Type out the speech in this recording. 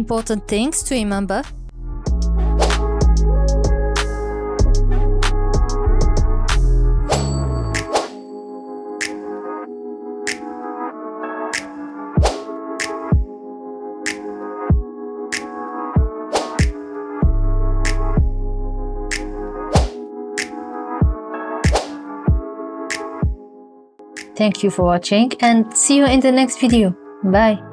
important things to remember. Thank you for watching and see you in the next video. Bye.